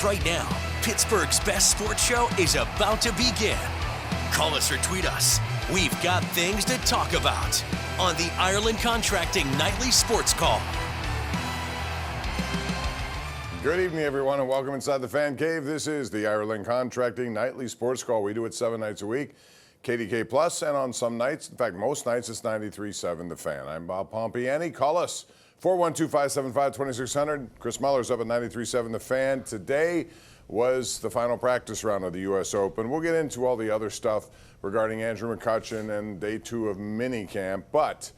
Right now, Pittsburgh's best sports show is about to begin. Call us or tweet us. We've got things to talk about on the Ireland Contracting Nightly Sports Call. Good evening, everyone, and welcome inside the Fan Cave. This is the Ireland Contracting Nightly Sports Call. We do it 7 nights a week, KDK Plus, and on some nights, in fact, most nights, it's 93.7 The Fan. I'm Bob Pompeani. Call us, 412-575-2600. Chris Muller's up at 93.7 The Fan. Today was the final practice round of the U.S. Open. We'll get into all the other stuff regarding Andrew McCutchen and day 2 of minicamp, but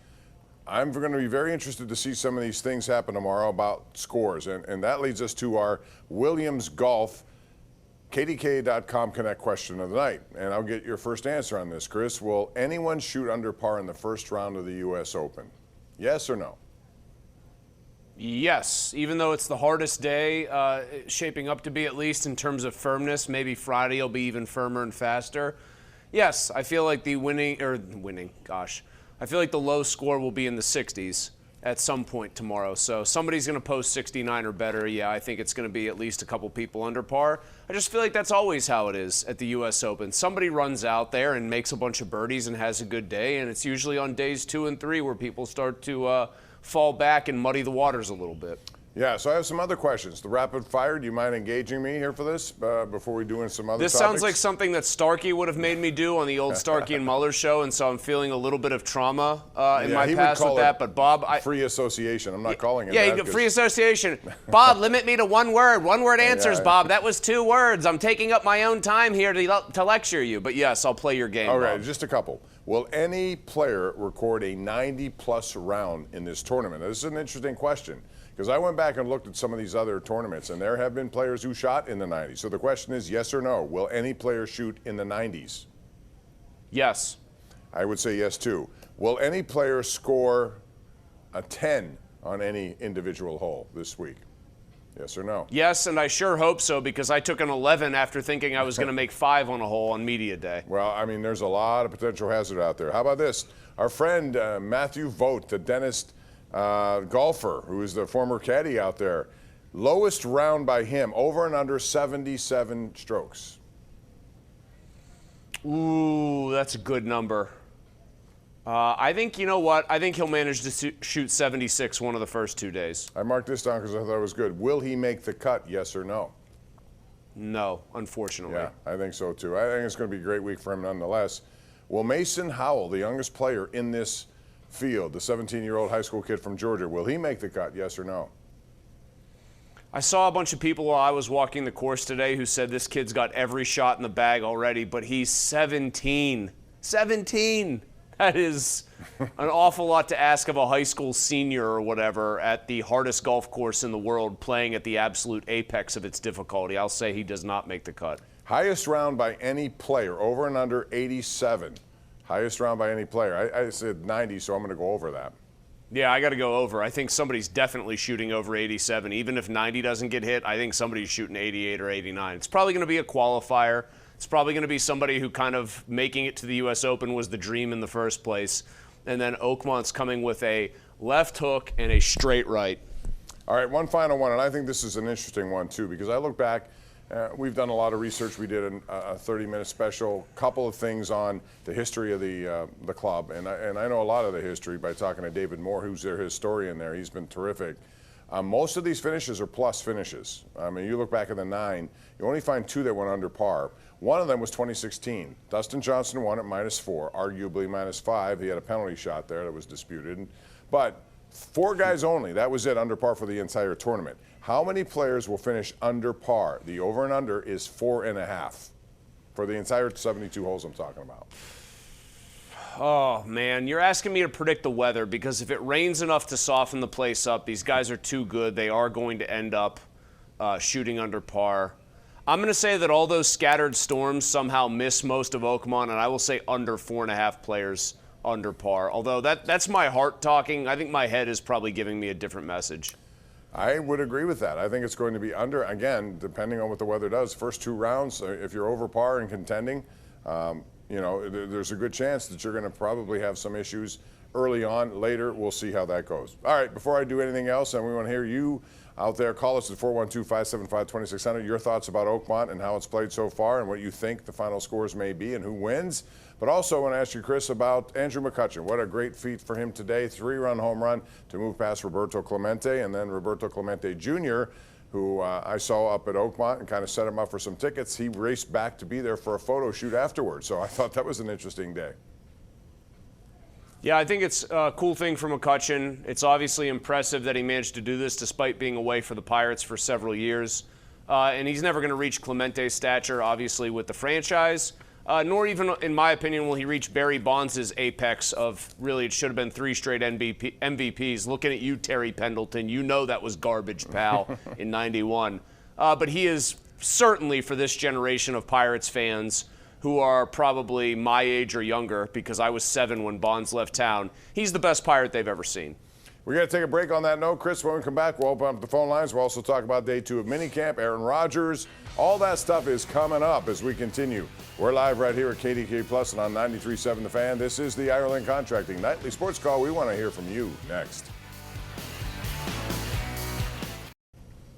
I'm going to be very interested to see some of these things happen tomorrow about scores, and that leads us to our Williams Golf KDKA.com Connect question of the night, and I'll get your first answer on this, Chris. Will anyone shoot under par in the first round of the U.S. Open? Yes or no? Yes, even though it's the hardest day, shaping up to be, at least in terms of firmness. Maybe Friday will be even firmer and faster. Yes, I feel like I feel like the low score will be in the 60s at some point tomorrow. So somebody's going to post 69 or better. Yeah, I think it's going to be at least a couple people under par. I just feel like that's always how it is at the U.S. Open. Somebody runs out there and makes a bunch of birdies and has a good day, and it's usually on days 2 and 3 where people start to fall back and muddy the waters a little bit. Yeah, so I have some other questions. The rapid fire, do you mind engaging me here for this before we do in some other This topics? sounds like something that Starkey would have made me do on the old Starkey and Mueller show, and so I'm feeling a little bit of trauma in my past with that. But Bob, free association. I'm not calling it that. Yeah, free association. Bob, limit me to one word. One-word answers, Yeah. Bob. That was 2 words. I'm taking up my own time here to lecture you. But yes, I'll play your game, All right, Bob. just a couple. Will any player record a 90-plus round in this tournament? Now, this is an interesting question, because I went back and looked at some of these other tournaments, and there have been players who shot in the 90s. So the question is, yes or no? Will any player shoot in the 90s? Yes. I would say yes, too. Will any player score a 10 on any individual hole this week? Yes or no? Yes, and I sure hope so, because I took an 11 after thinking I was going to make 5 on a hole on media day. Well, I mean, there's a lot of potential hazard out there. How about this? Our friend Matthew Vogt, the dentist golfer, who is the former caddy out there, lowest round by him, over and under 77 strokes. Ooh, that's a good number. I think, you know what? I think he'll manage to shoot 76 one of the first 2 days. I marked this down because I thought it was good. Will he make the cut, yes or no? No, unfortunately. Yeah, I think so too. I think it's going to be a great week for him nonetheless. Will Mason Howell, the youngest player in this field, the 17-year-old high school kid from Georgia, will he make the cut, yes or no? I saw a bunch of people while I was walking the course today who said this kid's got every shot in the bag already, but he's 17. 17! That is an awful lot to ask of a high school senior or whatever at the hardest golf course in the world, playing at the absolute apex of its difficulty. I'll say he does not make the cut. Highest round by any player, over and under 87. Highest round by any player. I said 90, so I'm going to go over that. Yeah, I got to go over. I think somebody's definitely shooting over 87. Even if 90 doesn't get hit, I think somebody's shooting 88 or 89. It's probably going to be a qualifier. It's probably going to be somebody who kind of making it to the U.S. Open was the dream in the first place. And then Oakmont's coming with a left hook and a straight right. All right, one final one, and I think this is an interesting one too, because I look back, we've done a lot of research. We did a 30-minute special, couple of things on the history of the club, and I know a lot of the history by talking to David Moore, who's their historian there. He's been terrific. Most of these finishes are plus finishes. I mean, you look back at the 9, you only find 2 that went under par. One of them was 2016. Dustin Johnson won at -4, arguably -5. He had a penalty shot there that was disputed. But 4 guys only, that was it, under par for the entire tournament. How many players will finish under par? The over and under is 4.5 for the entire 72 holes I'm talking about. Oh, man, you're asking me to predict the weather, because if it rains enough to soften the place up, these guys are too good. They are going to end up shooting under par. I'm going to say that all those scattered storms somehow miss most of Oakmont, and I will say under 4.5 players under par. Although that's my heart talking. I think my head is probably giving me a different message. I would agree with that. I think it's going to be under, again, depending on what the weather does. First 2 rounds, if you're over par and contending, you know, there's a good chance that you're going to probably have some issues early on. Later, we'll see how that goes. All right, before I do anything else, and we want to hear you out there. Call us at 412-575-2600. Your thoughts about Oakmont and how it's played so far and what you think the final scores may be and who wins. But also I want to ask you, Chris, about Andrew McCutchen. What a great feat for him today. 3-run home run to move past Roberto Clemente, and then Roberto Clemente Jr., who I saw up at Oakmont and kind of set him up for some tickets. He raced back to be there for a photo shoot afterwards. So I thought that was an interesting day. Yeah, I think it's a cool thing for McCutchen. It's obviously impressive that he managed to do this despite being away for the Pirates for several years. And he's never going to reach Clemente's stature, obviously, with the franchise. Nor even, in my opinion, will he reach Barry Bonds' apex of, really, it should have been 3 straight MVPs. Looking at you, Terry Pendleton, you know that was garbage, pal, in '91. But he is certainly, for this generation of Pirates fans who are probably my age or younger, because I was 7 when Bonds left town, he's the best Pirate they've ever seen. We're going to take a break on that note, Chris. When we come back, we'll open up the phone lines. We'll also talk about day 2 of minicamp, Aaron Rodgers. All that stuff is coming up as we continue. We're live right here at KDKA Plus and on 93.7 The Fan. This is the Ireland Contracting Nightly Sports Call. We want to hear from you next.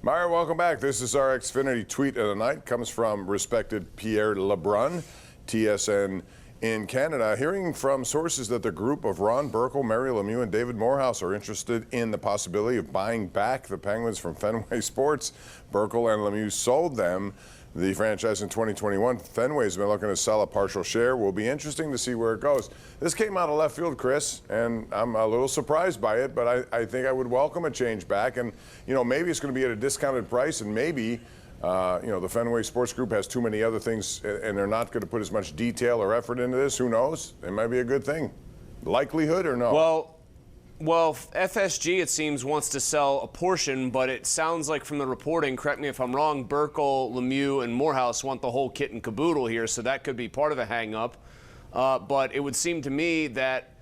Meyer, welcome back. This is our Xfinity tweet of the night. Comes from respected Pierre Lebrun, TSN in Canada, hearing from sources that the group of Ron Burkle, Mario Lemieux, and David Morehouse are interested in the possibility of buying back the Penguins from Fenway Sports. Burkle and Lemieux sold them the franchise in 2021. Fenway's been looking to sell a partial share. Will be interesting to see where it goes. This came out of left field, Chris, and I'm a little surprised by it, but I think I would welcome a change back. And, you know, maybe it's going to be at a discounted price, and maybe you know, the Fenway Sports Group has too many other things, and they're not going to put as much detail or effort into this. Who knows? It might be a good thing. Likelihood or no? Well, FSG, it seems, wants to sell a portion, but it sounds like from the reporting, correct me if I'm wrong, Burkle, Lemieux, and Morehouse want the whole kit and caboodle here, so that could be part of a hang-up. But it would seem to me that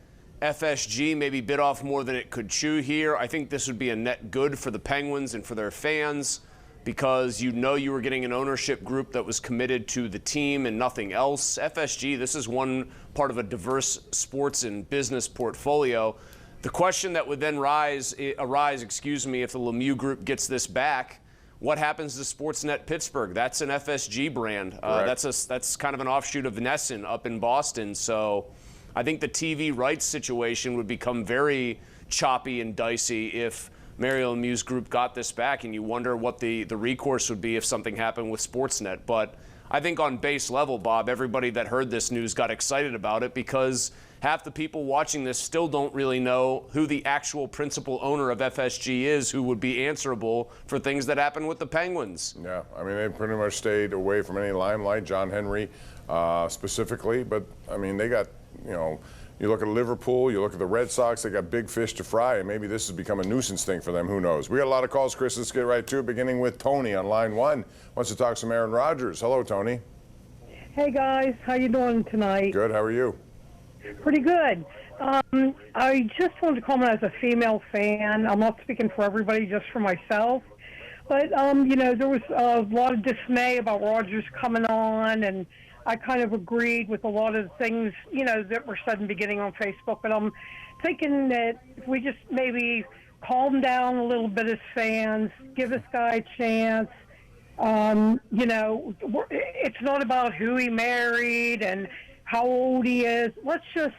FSG maybe bit off more than it could chew here. I think this would be a net good for the Penguins and for their fans, because you know you were getting an ownership group that was committed to the team and nothing else. FSG, this is one part of a diverse sports and business portfolio. The question that would then arise, if the Lemieux group gets this back, what happens to Sportsnet Pittsburgh? That's an FSG brand. That's kind of an offshoot of Nesson up in Boston. So I think the TV rights situation would become very choppy and dicey if Mario Lemieux's group got this back, and you wonder what the recourse would be if something happened with Sportsnet. But I think on base level, Bob, everybody that heard this news got excited about it, because half the people watching this still don't really know who the actual principal owner of FSG is, who would be answerable for things that happen with the Penguins. Yeah, I mean, they pretty much stayed away from any limelight, John Henry specifically. But, I mean, they got, you know, you look at Liverpool, you look at the Red Sox, they got big fish to fry, and maybe this has become a nuisance thing for them. Who knows? We got a lot of calls, Chris. Let's get right to it, beginning with Tony on line 1. Wants to talk some Aaron Rodgers. Hello, Tony. Hey, guys. How you doing tonight? Good. How are you? Pretty good. I just wanted to comment as a female fan. I'm not speaking for everybody, just for myself. But, you know, there was a lot of dismay about Rodgers coming on, and I kind of agreed with a lot of things, you know, that were said in the beginning on Facebook. But I'm thinking that if we just maybe calm down a little bit as fans, give this guy a chance. You know, it's not about who he married and how old he is. Let's just...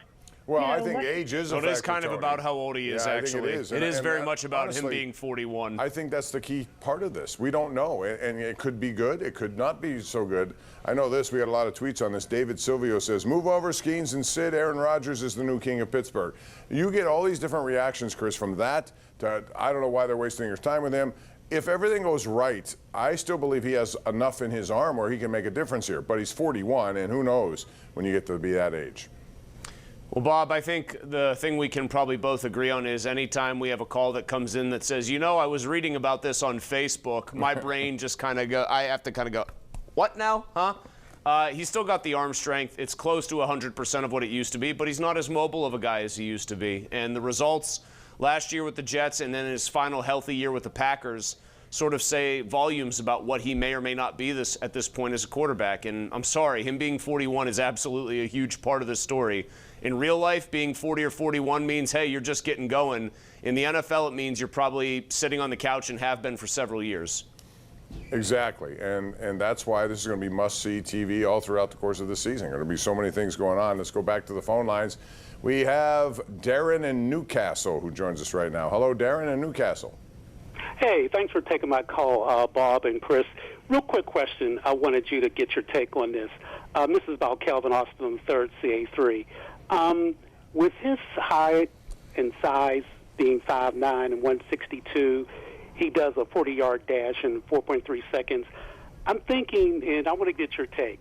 Well, I think age is a factor, it is kind of Tony. About how old he is, yeah, actually. I think it is very much about honestly, him being 41. I think that's the key part of this. We don't know, and it could be good. It could not be so good. I know this. We had a lot of tweets on this. David Silvio says, move over, Skeens and Sid. Aaron Rodgers is the new king of Pittsburgh. You get all these different reactions, Chris, from that to I don't know why they're wasting your time with him. If everything goes right, I still believe he has enough in his arm where he can make a difference here. But he's 41, and who knows when you get to be that age. Well, Bob, I think the thing we can probably both agree on is anytime we have a call that comes in that says, you know, I was reading about this on Facebook, my brain just kind of go, I have to kind of go, what now, huh? He's still got the arm strength. It's close to 100% of what it used to be, but he's not as mobile of a guy as he used to be. And the results last year with the Jets and then his final healthy year with the Packers sort of say volumes about what he may or may not be at this point as a quarterback. And I'm sorry, him being 41 is absolutely a huge part of the story. In real life, being 40 or 41 means, hey, you're just getting going. In the NFL, it means you're probably sitting on the couch and have been for several years. Exactly, and that's why this is going to be must-see TV all throughout the course of the season. There are going to be so many things going on. Let's go back to the phone lines. We have Darren in Newcastle who joins us right now. Hello, Darren in Newcastle. Hey, thanks for taking my call, Bob and Chris. Real quick question. I wanted you to get your take on this. This is about Calvin Austin III, CA3. With his height and size being 5'9" and 162, he does a 40-yard dash in 4.3 seconds. I'm thinking, and I want to get your take,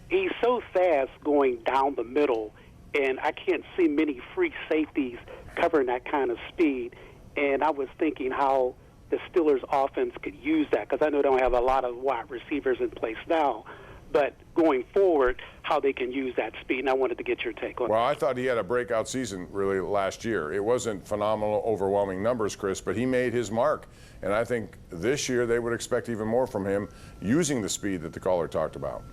he's so fast going down the middle, and I can't see many free safeties covering that kind of speed. And I was thinking how the Steelers' offense could use that, because I know they don't have a lot of wide receivers in place now. But going forward, how they can use that speed, and I wanted to get your take on Well, that. I thought he had a breakout season really last year. It wasn't phenomenal, overwhelming numbers, Chris, but he made his mark. And I think this year they would expect even more from him using the speed that the caller talked about.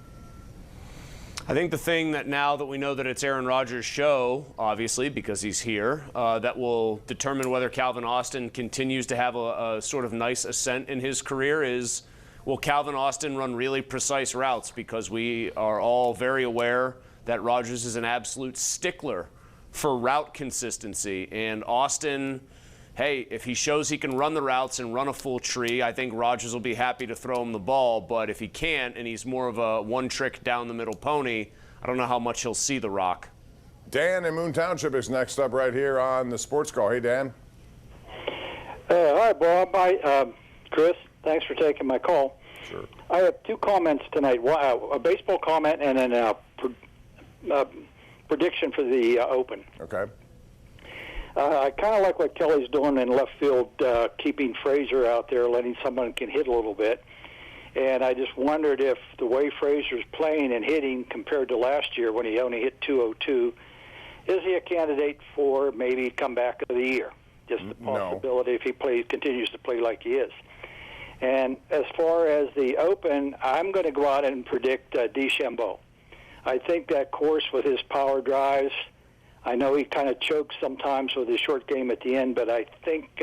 I think the thing that now that we know that it's Aaron Rodgers' show, obviously, because he's here, that will determine whether Calvin Austin continues to have a sort of nice ascent in his career is, will Calvin Austin run really precise routes? Because we are all very aware that Rodgers is an absolute stickler for route consistency. And Austin, hey, if he shows he can run the routes and run a full tree, I think Rodgers will be happy to throw him the ball. But if he can't and he's more of a one-trick down-the-middle pony, I don't know how much he'll see the rock. Dan in Moon Township is next up right here on the Sports Call. Hey, Dan. Hi, Bob. Hi, Chris. Thanks for taking my call. Sure. I have two comments tonight. A baseball comment and then a prediction for the Open. Okay. I kind of like what Kelly's doing in left field, keeping Frazier out there, letting someone can hit a little bit. And I just wondered if the way Frazier's playing and hitting compared to last year when he only hit 202, is he a candidate for maybe comeback of the year? Just the possibility if he continues to play like he is. And as far as the Open, I'm going to go out and predict DeChambeau. I think that course with his power drives, I know he kind of chokes sometimes with his short game at the end, but I think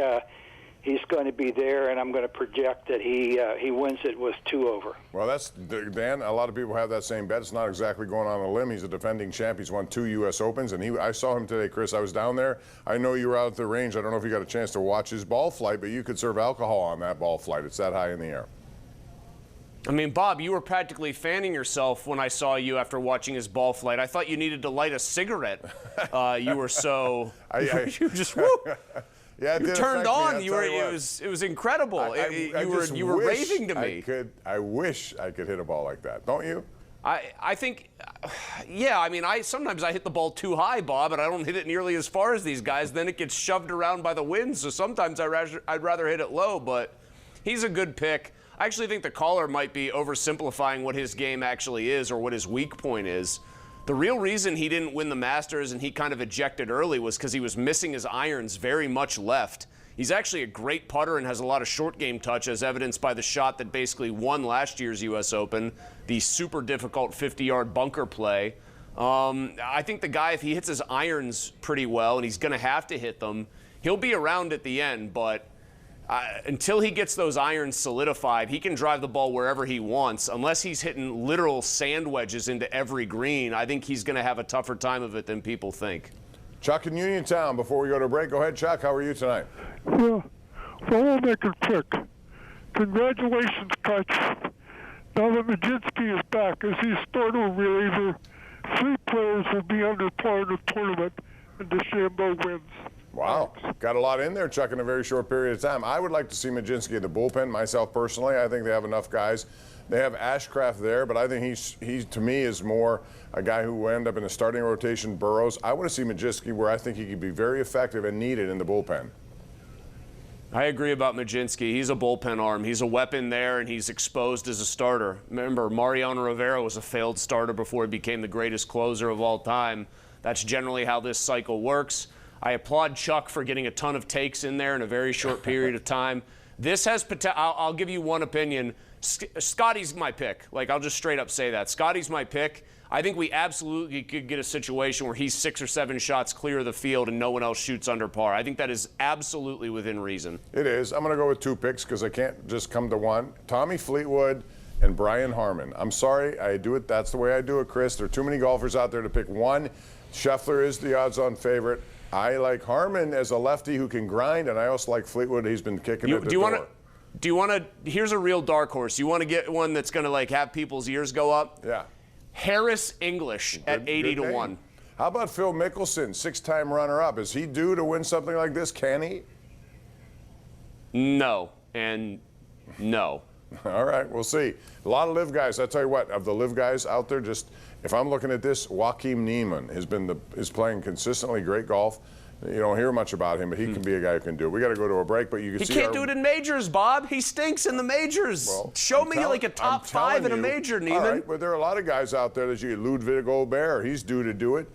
he's going to be there, and I'm going to project that he wins it with 2 over. Well, that's, Dan, a lot of people have that same bet. It's not exactly going on a limb. He's a defending champ. He's won 2 U.S. Opens, and I saw him today, Chris. I was down there. I know you were out at the range. I don't know if you got a chance to watch his ball flight, but you could serve alcohol on that ball flight. It's that high in the air. I mean, Bob, you were practically fanning yourself when I saw you after watching his ball flight. I thought you needed to light a cigarette. You were so you just woo. Yeah, it you did turned affect on. Me, it was incredible. You were raving to me. I wish I could hit a ball like that. Don't you? I think, yeah. I mean, sometimes I hit the ball too high, Bob, and I don't hit it nearly as far as these guys. Then it gets shoved around by the wind. So sometimes I'd rather hit it low. But he's a good pick. I actually think the caller might be oversimplifying what his game actually is or what his weak point is. The real reason he didn't win the Masters and he kind of ejected early was because he was missing his irons very much left. He's actually a great putter and has a lot of short game touch, as evidenced by the shot that basically won last year's U.S. Open, the super difficult 50-yard bunker play. I think the guy, if he hits his irons pretty well, and he's going to have to hit them, he'll be around at the end, but until he gets those irons solidified, he can drive the ball wherever he wants. Unless he's hitting literal sand wedges into every green, I think he's going to have a tougher time of it than people think. Chuck in Uniontown, before we go to break. Go ahead, Chuck. How are you tonight? Yeah, well, I'll make it quick. Congratulations, Coach. Now that Majinski is back as his starter reliever, 3 players will be under par in the tournament, and DeChambeau wins. Wow. Got a lot in there, Chuck, in a very short period of time. I would like to see Majinski in the bullpen, myself personally. I think they have enough guys. They have Ashcraft there, but I think he to me, is more a guy who will end up in the starting rotation, Burrows. I want to see Majinski where I think he could be very effective and needed in the bullpen. I agree about Majinski. He's a bullpen arm. He's a weapon there, and he's exposed as a starter. Remember, Mariano Rivera was a failed starter before he became the greatest closer of all time. That's generally how this cycle works. I applaud Chuck for getting a ton of takes in there in a very short period of time. This has potential. I'll give you one opinion. Scotty's my pick. Like, I'll just straight up say that. Scotty's my pick. I think we absolutely could get a situation where he's 6 or 7 shots clear of the field and no one else shoots under par. I think that is absolutely within reason. It is. I'm going to go with 2 picks because I can't just come to one. Tommy Fleetwood and Brian Harman. I'm sorry, I do it. That's the way I do it, Chris. There are too many golfers out there to pick one. Scheffler is the odds-on favorite. I like Harman as a lefty who can grind, and I also like Fleetwood. He's been kicking at the door. Do you want to? Here's a real dark horse. You want to get one that's going to like have people's ears go up? Yeah. Harris English at 80 to 1. How about Phil Mickelson, 6-time runner-up? Is he due to win something like this? Can he? No, and no. All right, we'll see. A lot of live guys. I tell you what, of the live guys out there, just if I'm looking at this, Joaquin Niemann is playing consistently great golf. You don't hear much about him, but he can be a guy who can do it. We got to go to a break, but you can see. He can't do it in majors, Bob. He stinks in the majors. Well, Show me like a top 5 in a major, Niemann. All right, but there are a lot of guys out there that Ludwig Gobert, he's due to do it.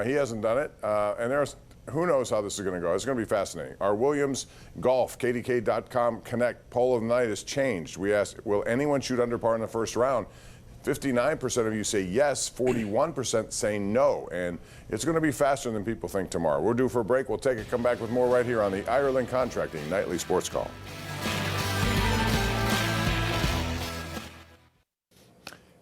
He hasn't done it, and there's who knows how this is going to go. It's going to be fascinating. Our Williams Golf KDK.com Connect poll of the night has changed. We asked, will anyone shoot under par in the first round? 59% of you say yes, 41% say no, and it's going to be faster than people think tomorrow. We're due for a break. We'll take it, come back with more right here on the Ireland Contracting Nightly Sports Call.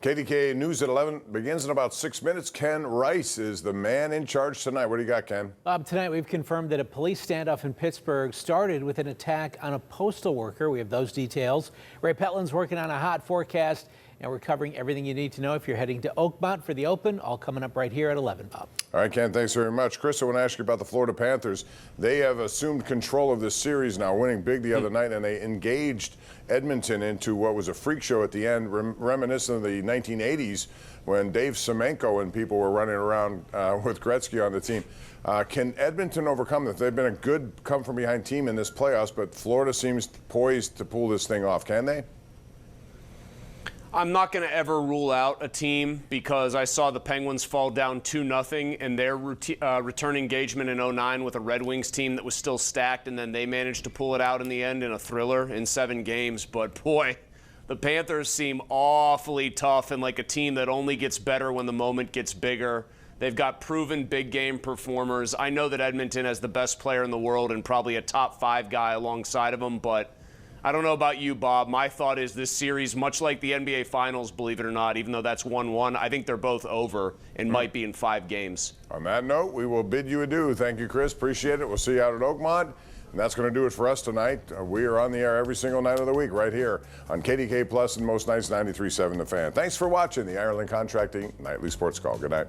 KDKA News at 11 begins in about 6 minutes. Ken Rice is the man in charge tonight. What do you got, Ken? Bob, tonight we've confirmed that a police standoff in Pittsburgh started with an attack on a postal worker. We have those details. Ray Petlin's working on a hot forecast, and we're covering everything you need to know if you're heading to Oakmont for the Open. All coming up right here at 11, Bob. All right, Ken, thanks very much. Chris, I want to ask you about the Florida Panthers. They have assumed control of this series now, winning big the other night, and they engaged Edmonton into what was a freak show at the end, reminiscent of the 1980s when Dave Semenko and people were running around with Gretzky on the team. Can Edmonton overcome this? They've been a good come-from-behind team in this playoffs, but Florida seems poised to pull this thing off. Can they? I'm not going to ever rule out a team because I saw the Penguins fall down 2-0 in their return engagement in 2009 with a Red Wings team that was still stacked, and then they managed to pull it out in the end in a thriller in 7 games. But boy, the Panthers seem awfully tough and like a team that only gets better when the moment gets bigger. They've got proven big game performers. I know that Edmonton has the best player in the world and probably a top 5 guy alongside of him, but I don't know about you, Bob. My thought is this series, much like the NBA Finals, believe it or not, even though that's 1-1, I think they're both over and might be in 5 games. On that note, we will bid you adieu. Thank you, Chris. Appreciate it. We'll see you out at Oakmont. And that's going to do it for us tonight. We are on the air every single night of the week right here on KDK Plus and most nights 93.7 The Fan. Thanks for watching the Ireland Contracting Nightly Sports Call. Good night.